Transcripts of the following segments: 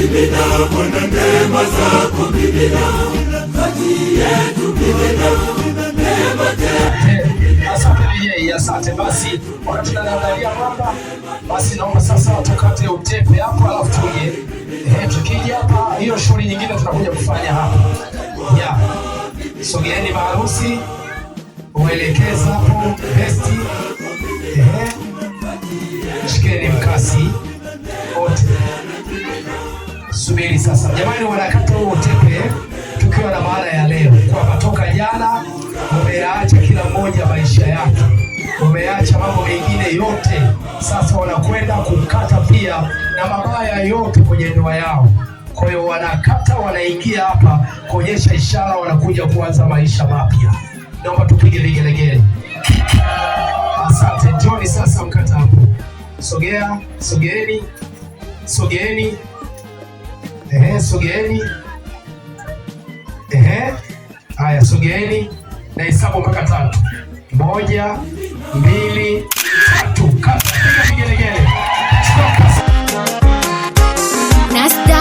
mimina, Bwana neema zako mimina, kati yetu mimina, neema tele. Asante basi, wakati tunaangalia hapa, basi naomba sasa tukate utepe hapo alafu tuje. Tukija hapa hiyo shughuli nyingine tunakuja kufanya hapa. Sogeeni maharusi, uelekeza hapo besti. Shikeni mkasi wote. Subiri sasa. Jamani, wanakata huo utepe tukiwa na maana ya leo kwamba toka jana umeacha kila mmoja maisha yake, umeacha mambo mengine yote, sasa wanakwenda kukata pia na mabaya yote kwenye ndoa yao. Kwa hiyo wanakata, wanaingia hapa kuonyesha ishara, wanakuja kuanza maisha mapya. Naomba tupige vigelegele. Asante. Njoni sasa mkata hapo. Sogeeni. Sogeeni. Haya, sogeeni na hesabu mpaka 3. 1, 2, 3. Kata, piga vigelegele. Nasta.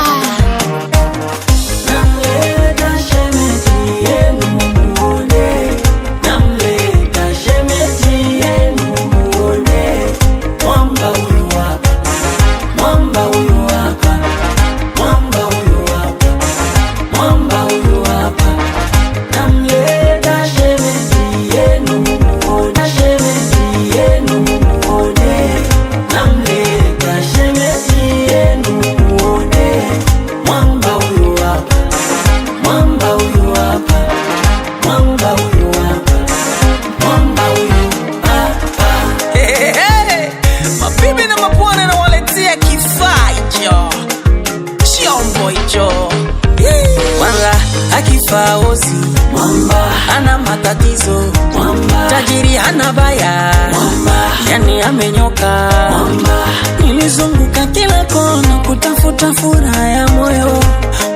Faozi mwamba ana matatizo mwamba, tajiri hana baya mwamba, yani amenyoka mwamba. Nilizunguka kila kona kutafuta furaha ya moyo,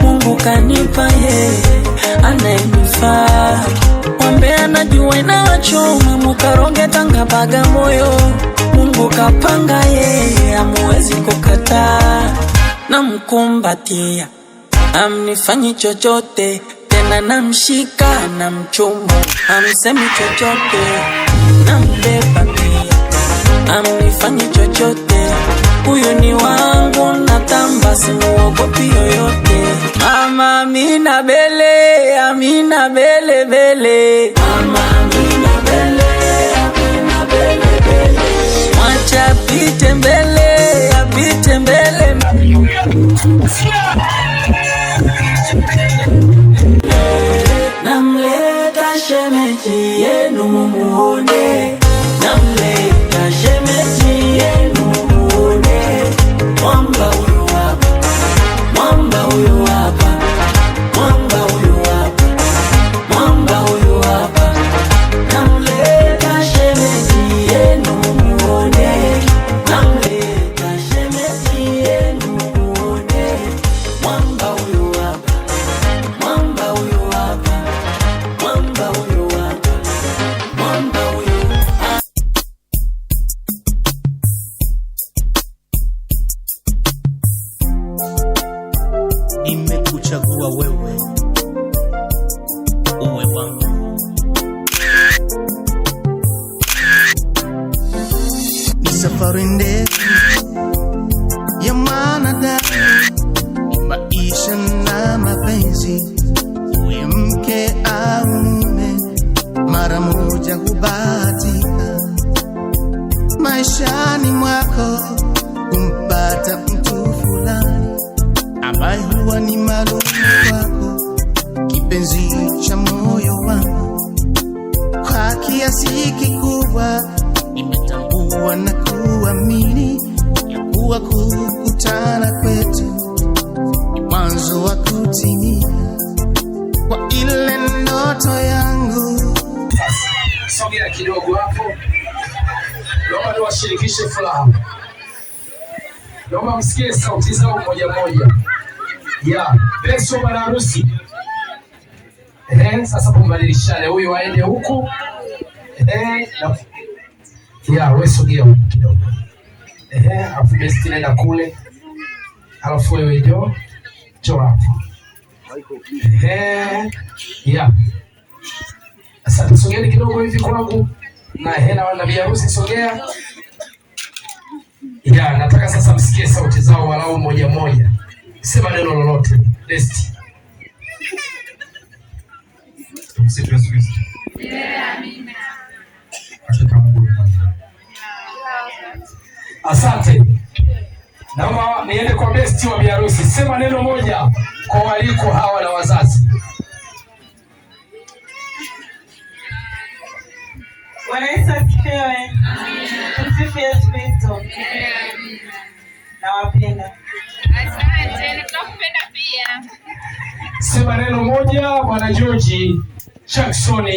Mungu kanipa yeye anayenifaa. Mwambe anajua inawachoma, mukaroge Tanga Bagamoyo, Mungu kapanga yeye hamuwezi kukataa. Namkumbatia amnifanyi chochote, namshika na mchumo, amsemi chochote, nambeba pia, amnifanyi chochote. Huyu ni wangu, natamba simuogopi yoyote. Mama Amina Bele, Amina Bele Bele, Mama Amina Bele, Amina Bele Bele. Mwacha apite mbele, apite mbele. Namleta shemeji yenu mumuone, namleta shemeji yenu mumuone. Mwamba huyu hapa, mwamba huyu hapa, mwamba huyu hapa, mwamba huyu hapa. Namleta shemeji yenu mumuone, namleta shemeji yenu mumuone. Mwamba huyu hapa, mwamba huyu hapa, mwamba huyu hapa, mwamba huyu. Nimekuchagua wewe uwe wangu, ni safari ndefu ya mwanadamu, maisha na mapenzi. Uwe mke au mume, mara moja hubahatika maishani mwako kumpata mtu fulani ambaye huwa ni maalum kwako, kipenzi cha moyo wangu. Kwa kiasi kikubwa nimetambua na kuamini ya kuwa kukutana kwetu ni mwanzo wa kutimia kwa ile ndoto yangu. Sogea kidogo hapo. Naomba niwashirikishe furaha. Naomba msikie sauti zao moja moja. Beso bwana harusi. Sasa kumbadilishane, huyu aende huku. Wewe sogea huku kidogo. Afu besti nenda kule. Alafu wewe njoo. Njoo hapa. Yeah. Asante, sogeni kidogo hivi kwangu. Na hela wana biharusi sogea. Yeah, nataka sasa msikie sauti zao walau moja moja. Sema neno lolote. Best. Tumsifu Yesu Kristo. Amina. Asante. Naomba niende kwa besti wa biharusi. Sema neno moja kwa waliko hawa na wazazi. Bwana Yesu asifiwe. Tumsifu Yesu Kristo. Nawapenda. Asante, nakupenda pia. Sema neno moja Bwana George Jackson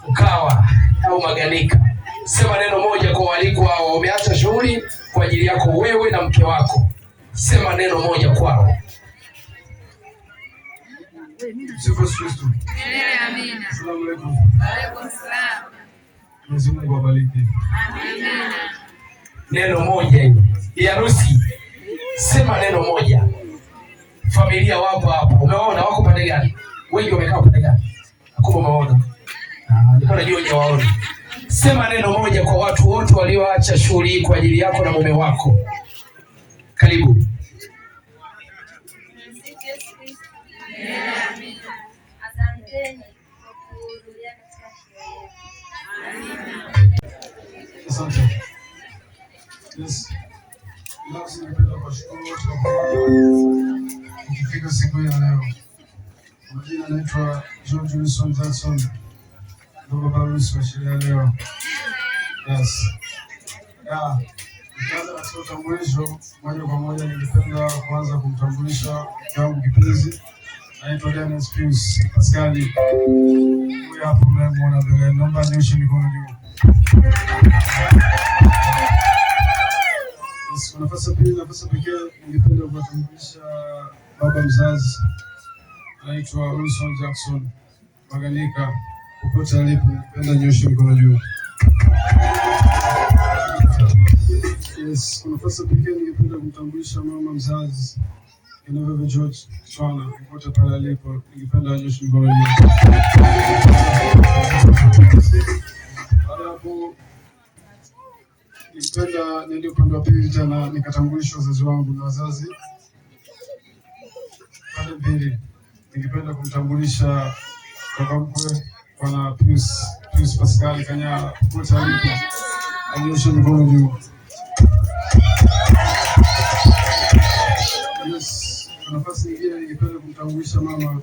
Ukawa au Maganika. Sema neno moja kwa waliko hao, wameacha shughuli kwa ajili yako wewe na mke wako. Sema neno moja kwao. Tumsifu Yesu Kristo. Amina. Asalamu alaykum. Wa alaykum salaam. Mwenyezi Mungu awabariki. Amina. Neno moja hilo. Biharusi. Sema neno moja. Familia wapo hapa. Umeona wako pande gani? Wengi wamekaa pande gani? Hakuna umeona. Nilikuwa najua hujawaona. Sema neno moja kwa watu wote walioacha shughuli kwa ajili yako na mume wako. Karibu. Asanteni kwa kuhudhuria katika sherehe. Asante. Yes. Nafsi nipenda kuwashukuru wote kwa pamoja. Ikifika siku ya leo. Majina naitwa George Wilson Jackson. Ndio baba wa sherehe ya leo. Yes. Yeah. Nikianza katika utambulisho moja kwa moja, ningependa kuanza kumtambulisha mke wangu kipenzi. Naitwa Dennis Pius Pascali. Huyu hapo mnamuona mbele. Naomba nyoshe mikono juu. Yes, kwa nafasi pekee ningependa kuwatambulisha baba mzazi. Naitwa Wilson Jackson Maganika. Popote alipo, ningependa nyoshe mikono juu. Yes, kwa nafasi pekee ningependa kumtambulisha mama mzazi Genevieve George Kitwana. Popote pale alipo, ningependa anyoshe mikono juu. Baada ya hapo, ningependa niende upande wa pili tena nikatambulisha wazazi wangu na wazazi. Pande mbili, ningependa kumtambulisha baba mkwe Bwana Pius Pascal Kanya. Popote alipo, anyoshe mikono juu. Yes, kwa nafasi nyingine ningependa kumtambulisha mama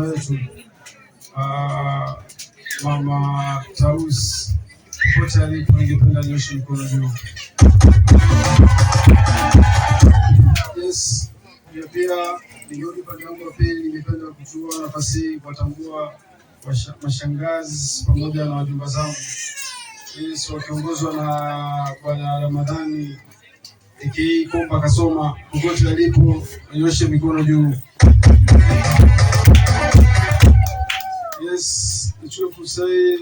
yetu Mama Taus. Popote alipo, ningependa anyoshe mikono juu. Yes, pia ningerudi pande yangu ya pili, ningependa kuchukua nafasi kuwatambua mashangazi pamoja na wajumba zangu. Yes, wakiongozwa na Bwana Ramadhani Komba Kasoma. Popote alipo, anyoshe mikono juu. Yes, nichukue fursa hii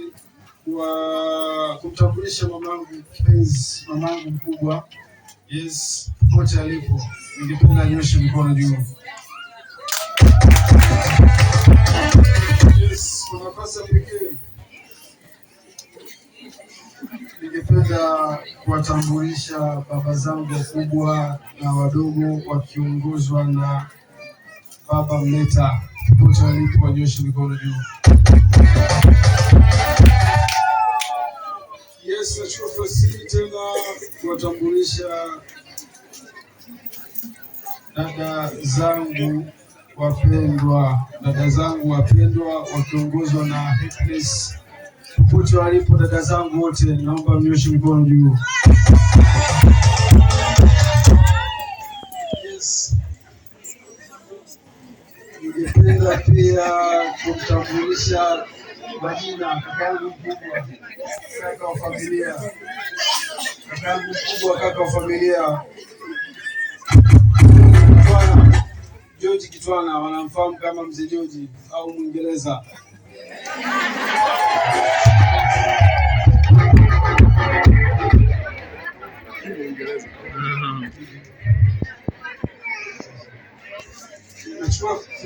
kumtambulisha mamangu kipenzi, mamangu mkubwa. Yes, popote alipo, ningependa anyoshe mikono juu. Yes, kwa nafasi pekee ningependa kuwatambulisha baba zangu wakubwa na wadogo wakiongozwa na Baba Mleta. Popote alipo, anyoshe mikono juu. Yes, nachukua fursa hii tena kuwatambulisha dada zangu wapendwa wakiongozwa na Happiness. Popote walipo dada zangu wote, naomba mnyoshe mikono juu. Yes. Ningependa pia kumtambulisha majina kaka mkubwa, kaka wa familia. Kitwana, George Kitwana, wanamfahamu kama Mzee George au Mwingereza.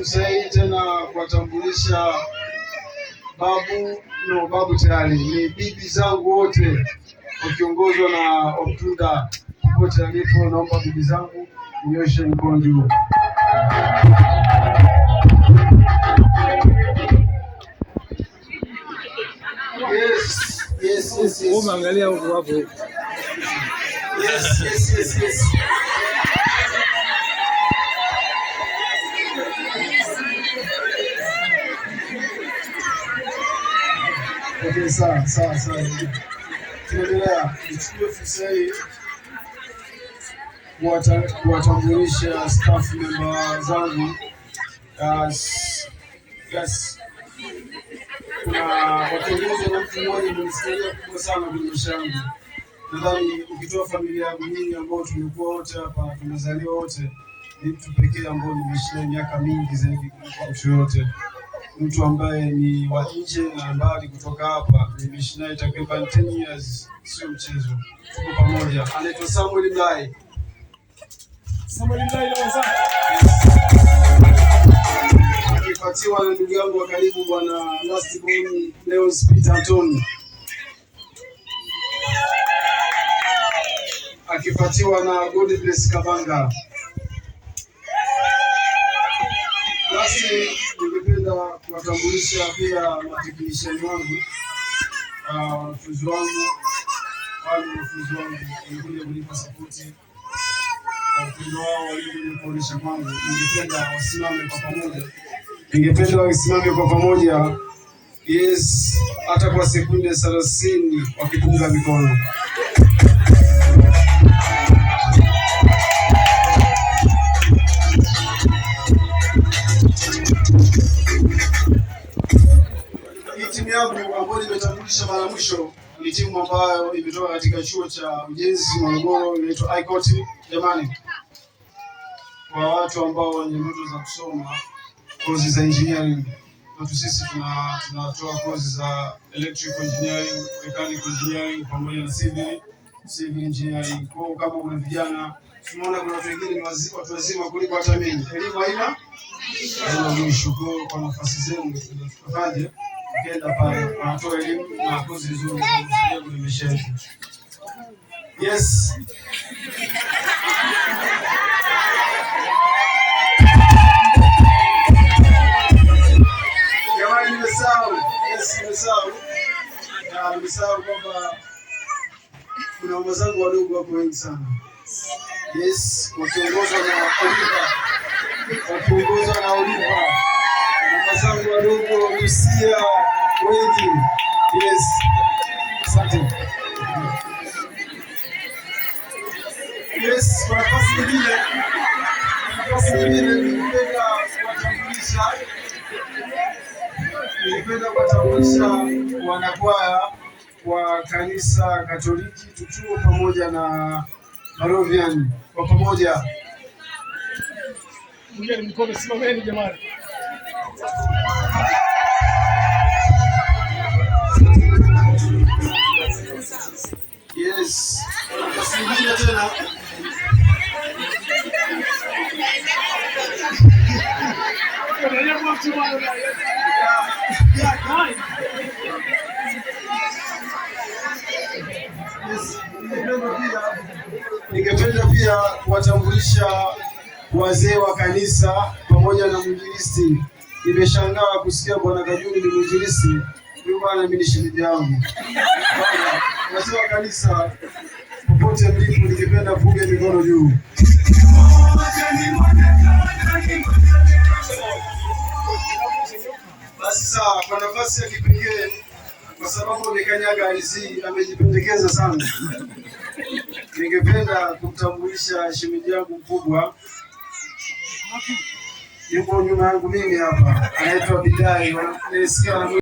fursa hii tena kuwatambulisha babu tayari ni bibi zangu wote wakiongozwa na Optunda. Popote alipo, naomba bibi zangu nyoshe mkono juu. Yes. Umeangalia huko hapo. Yes. Okay, sawa. Tunaendelea. Nichukue fursa hii kuwatambulisha staff member zangu. Yes. Kuna wakiongozwa na mtu mmoja mnisaidia kubwa sana kwenye maisha yangu. Nadhani ukitoa familia yangu nyingi ambao tumekuwa wote hapa, tumezaliwa wote, ni mtu pekee ambao nimeishi naye miaka mingi zaidi kuliko mtu yote. Mtu ambaye ni wa nje na mbali kutoka hapa, nimeishi naye takriban 10 years, sio mchezo. Tuko pamoja. Anaitwa Samuel Mlai. Akifuatiwa na ndugu yangu wa karibu bwana Last Born Leos Peter Antoni. Akifuatiwa na God Bless Kabanga. Basi ningependa kuwatambulisha pia mateknishani wangu, wanafunzi wangu, walikuja kunipa sapoti kwa upendo wao waliokuja kuonyesha kwangu. Ningependa wasimame kwa pamoja. Yes, hata kwa sekunde 30 wakipunga mikono. Timu yangu ambayo nimetambulisha mara mwisho ni timu ambayo imetoka katika chuo cha ujenzi Morogoro, inaitwa ICOT. Jamani, kwa watu ambao wenye ndoto za kusoma kozi za engineering, watu sisi tunatoa kozi za electrical engineering, mechanical engineering pamoja na civil engineering. Kwa kama kuna vijana, tunaona kuna watu wengine ni watu wazima kuliko hata mimi. Elimu haina mwisho. Kwa nafasi zenu tutakaje kenda pale wanatoa elimu na kozi nzuri za kwenye maisha yetu. Yes. Jamani, nimesahau kwamba kuna wazangu wadogo hapo wengi sana. Yes, wakiongozwa na Oliva. Wazangu wadogo Lucia wengi. Yes. Asante. Yes, kwa nafasi nyingine ningependa kuwatambulisha wanakwaya wa kanisa Katoliki Tutuo pamoja na Moravian kwa pamoja. Mkono simameni jamani. Yes. Tusiingie tena. Ningependa pia kuwatambulisha wazee wa kanisa pamoja na mwinjilisti. Nimeshangaa kusikia Bwana Kajuni ni mwinjilisti. Huyu bwana mimi ni shahidi yangu. Wazee wa kanisa popote mlipo, ningependa kupunga mikono juu. Basi sawa, kwa nafasi ya kipekee, kwa sababu amekanyaga ardhi, amejipendekeza sana. Ningependa kumtambulisha shemeji yangu mkubwa. Yuko nyuma yangu mimi hapa. Anaitwa Bidai.